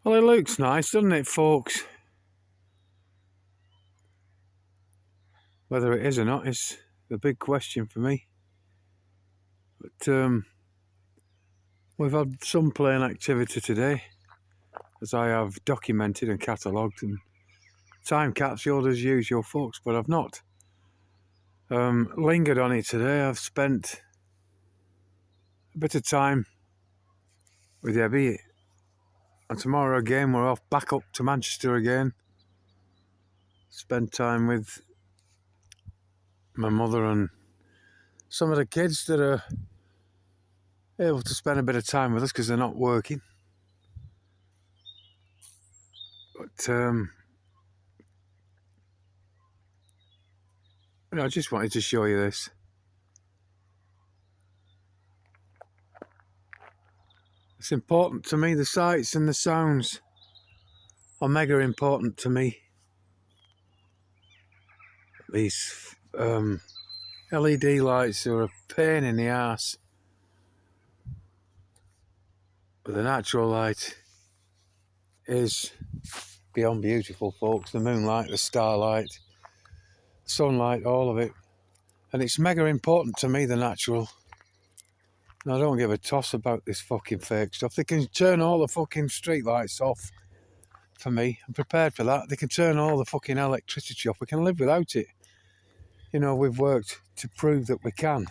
Well, it looks nice, doesn't it, folks? Whether it is or not is the big question for me. But we've had some plane activity today, as I have documented and catalogued and time capsuled as usual, folks, but I've not lingered on it today. I've spent a bit of time with Debbie, and tomorrow again we're off back up to Manchester again. Spend time with my mother and some of the kids that are able to spend a bit of time with us because they're not working. But I just wanted to show you this. It's important to me. The sights and the sounds are mega important to me. These LED lights are a pain in the arse, but the natural light is beyond beautiful, folks. The moonlight, the starlight, sunlight, all of it. And it's mega important to me, the natural. And I don't give a toss about this fucking fake stuff. They can turn all the fucking street lights off for me. I'm prepared for that. They can turn all the fucking electricity off. We can live without it. You know, we've worked to prove that we can.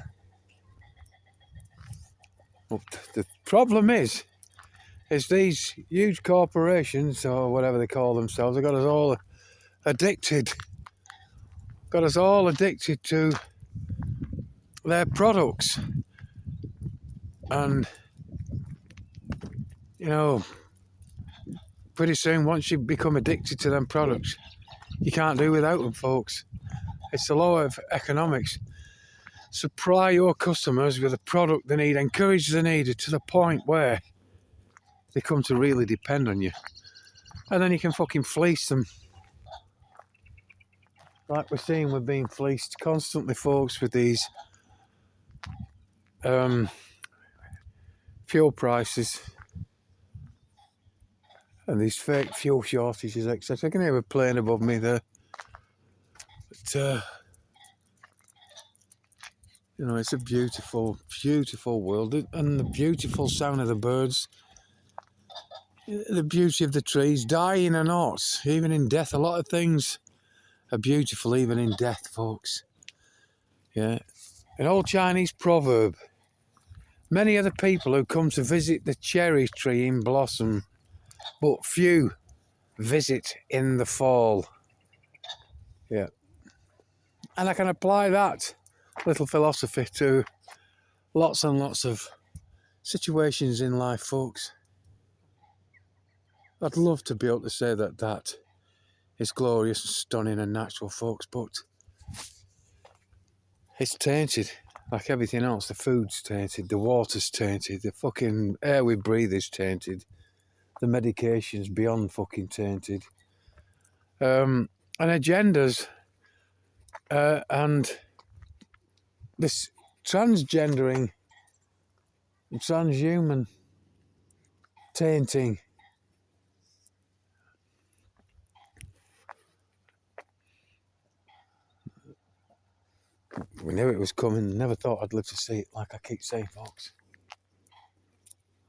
But the problem is these huge corporations, or whatever they call themselves, have got us all addicted. Got us all addicted to their products. And, you know, pretty soon, once you become addicted to them products, you can't do without them, folks. It's the law of economics. Supply your customers with a product they need, encourage the needy to the point where they come to really depend on you. And then you can fucking fleece them. Like we're seeing, we're being fleeced constantly, folks, with these fuel prices and these fake fuel shortages, etc. I can hear a plane above me there. But, you know, it's a beautiful, beautiful world. And the beautiful sound of the birds, the beauty of the trees, dying or not, even in death. A lot of things are beautiful even in death, folks. Yeah. An old Chinese proverb. Many are the people who come to visit the cherry tree in blossom, but few visit in the fall. Yeah. And I can apply that little philosophy to lots and lots of situations in life, folks. I'd love to be able to say that that is glorious and stunning and natural, folks, but it's tainted. Like everything else, the food's tainted, the water's tainted, the fucking air we breathe is tainted, the medication's beyond fucking tainted. And agendas and this transgendering, transhuman tainting. We knew it was coming, never thought I'd live to see it, like I keep saying, folks.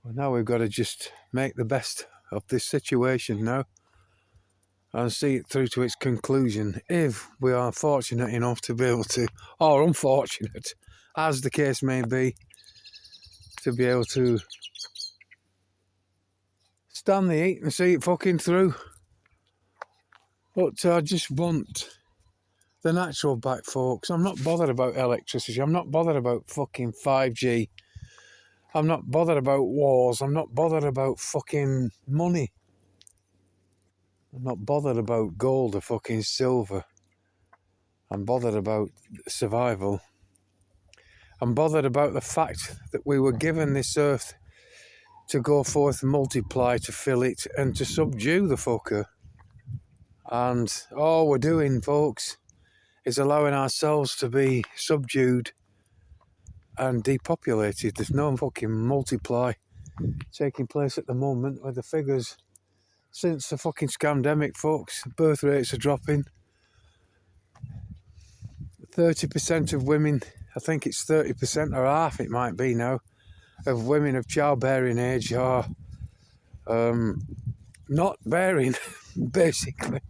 Well, now we've got to just make the best of this situation now and see it through to its conclusion, if we are fortunate enough to be able to, or unfortunate, as the case may be, to be able to stand the heat and see it fucking through. But I just want the natural back, folks. I'm not bothered about electricity. I'm not bothered about fucking 5G. I'm not bothered about wars. I'm not bothered about fucking money. I'm not bothered about gold or fucking silver. I'm bothered about survival. I'm bothered about the fact that we were given this earth to go forth and multiply, to fill it and to subdue the fucker. And all we're doing, folks, is allowing ourselves to be subdued and depopulated. There's no fucking multiply taking place at the moment, where the figures since the fucking scamdemic, folks. Birth rates are dropping. 30% of women, I think it's 30% or half it might be now, of women of childbearing age are not bearing, basically,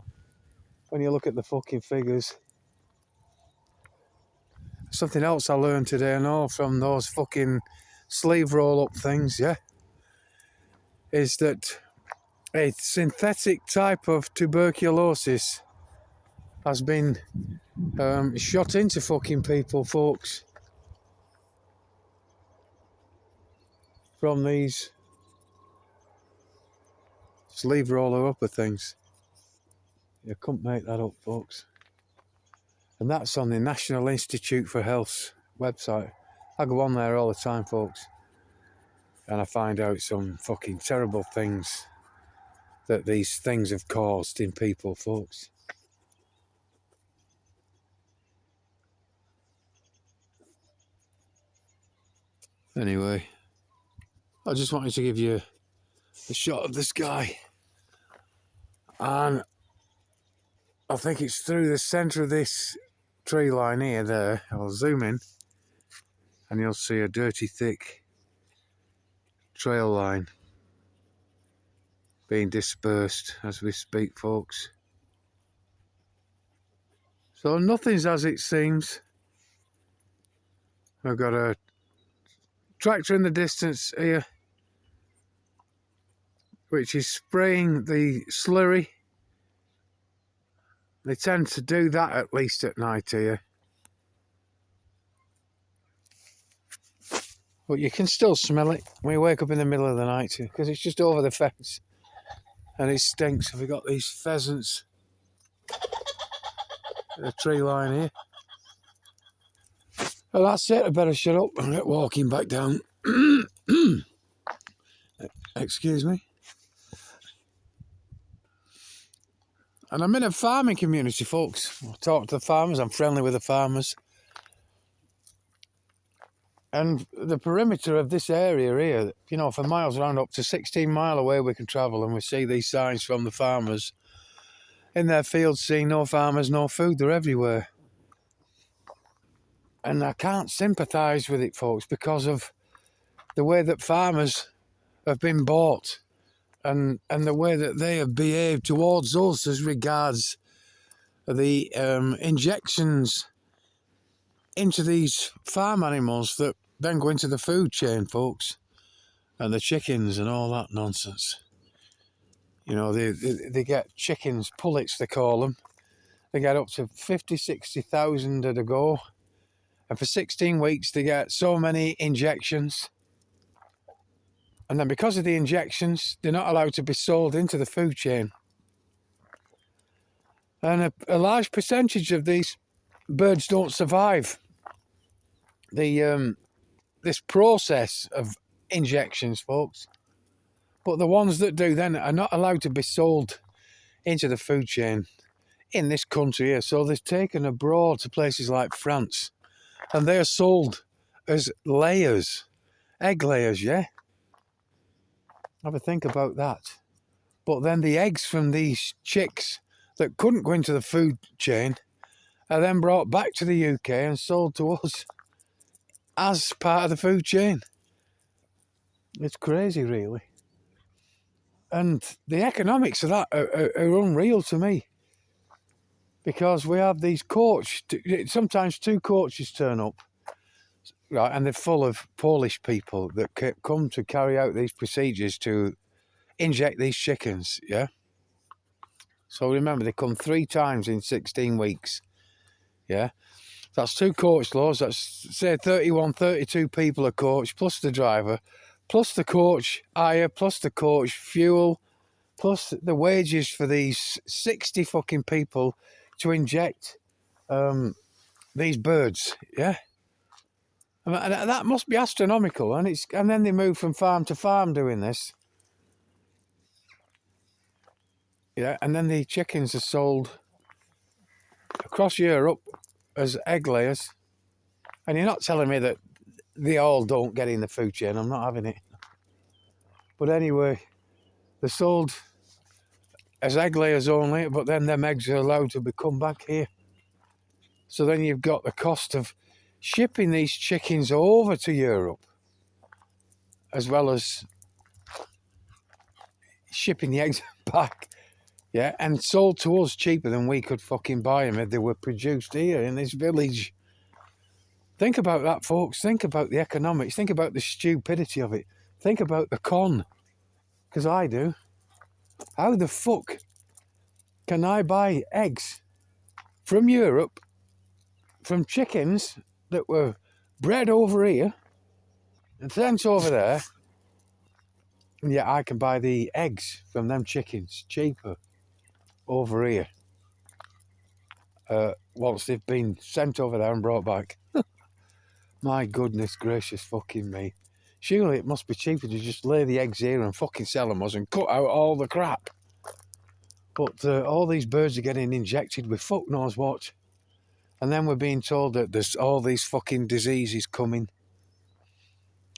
when you look at the fucking figures. Something else I learned today, I know, from those fucking sleeve roll-up things, yeah, is that a synthetic type of tuberculosis has been shot into fucking people, folks, from these sleeve roller upper things. You couldn't make that up, folks. And that's on the National Institute for Health's website. I go on there all the time, folks, and I find out some fucking terrible things that these things have caused in people, folks. Anyway, I just wanted to give you a shot of the sky, and I think it's through the centre of this tree line here, there. I'll zoom in and you'll see a dirty thick trail line being dispersed as we speak, folks. So nothing's as it seems. I've got a tractor in the distance here, which is spraying the slurry. They tend to do that at least at night here. But you can still smell it when you wake up in the middle of the night because it's just over the fence and it stinks. We've got these pheasants at the tree line here. Well, that's it. I better shut up and get walking back down. Excuse me. And I'm in a farming community, folks. I talk to the farmers. I'm friendly with the farmers. And the perimeter of this area here, you know, for miles around, up to 16 mile away we can travel, and we see these signs from the farmers in their fields saying no farmers, no food. They're everywhere. And I can't sympathise with it, folks, because of the way that farmers have been bought and the way that they have behaved towards us as regards the injections into these farm animals that then go into the food chain, folks, and the chickens and all that nonsense. You know, they get chickens, pullets they call them. They get up to 50, 60,000 at a go. And for 16 weeks they get so many injections. And then because of the injections, they're not allowed to be sold into the food chain. And a large percentage of these birds don't survive this process of injections, folks. But the ones that do then are not allowed to be sold into the food chain in this country here. So they're taken abroad to places like France, and they are sold as layers, egg layers, yeah? Have a think about that. But then the eggs from these chicks that couldn't go into the food chain are then brought back to the UK and sold to us as part of the food chain. It's crazy, really. And the economics of that are unreal to me. Because we have these sometimes two coaches turn up, right, and they're full of Polish people that come to carry out these procedures to inject these chickens, yeah? So remember, they come 3 times in 16 weeks, yeah? That's 2 coach loads. That's, say, 31, 32 people a coach, plus the driver, plus the coach hire, plus the coach fuel, plus the wages for these 60 fucking people to inject these birds, yeah? And that must be astronomical. And then they move from farm to farm doing this. Yeah, and then the chickens are sold across Europe as egg layers. And you're not telling me that they all don't get in the food chain. I'm not having it. But anyway, they're sold as egg layers only, but then them eggs are allowed to come back here. So then you've got the cost of shipping these chickens over to Europe, as well as shipping the eggs back, yeah, and sold to us cheaper than we could fucking buy them if they were produced here in this village. Think about that, folks. Think about the economics. Think about the stupidity of it. Think about the con, because I do. How the fuck can I buy eggs from Europe from chickens that were bred over here and sent over there? And yet I can buy the eggs from them chickens cheaper over here once they've been sent over there and brought back. My goodness gracious fucking me. Surely it must be cheaper to just lay the eggs here and fucking sell them us and cut out all the crap. But all these birds are getting injected with fuck knows what. And then we're being told that there's all these fucking diseases coming.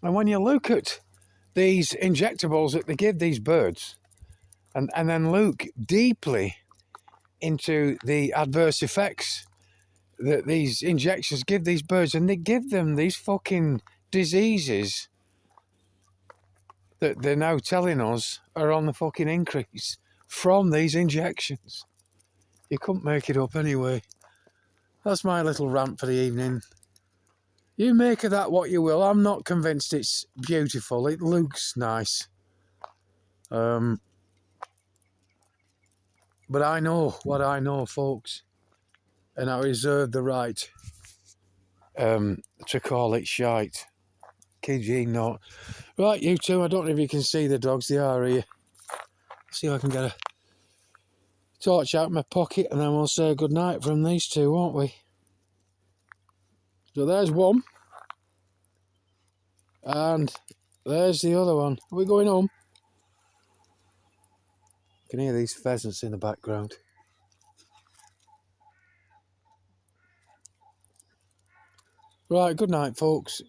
And when you look at these injectables that they give these birds, and then look deeply into the adverse effects that these injections give these birds, and they give them these fucking diseases that they're now telling us are on the fucking increase from these injections. You couldn't make it up anyway. That's my little rant for the evening. You make of that what you will. I'm not convinced it's beautiful. It looks nice. But I know what I know, folks. And I reserve the right to call it shite. Kid you not. Right, you two, I don't know if you can see the dogs. They are here. See if I can get a torch out of my pocket, and then we'll say goodnight from these two, won't we? So there's one. And there's the other one. Are we going home? I can hear these pheasants in the background. Right, good night, folks.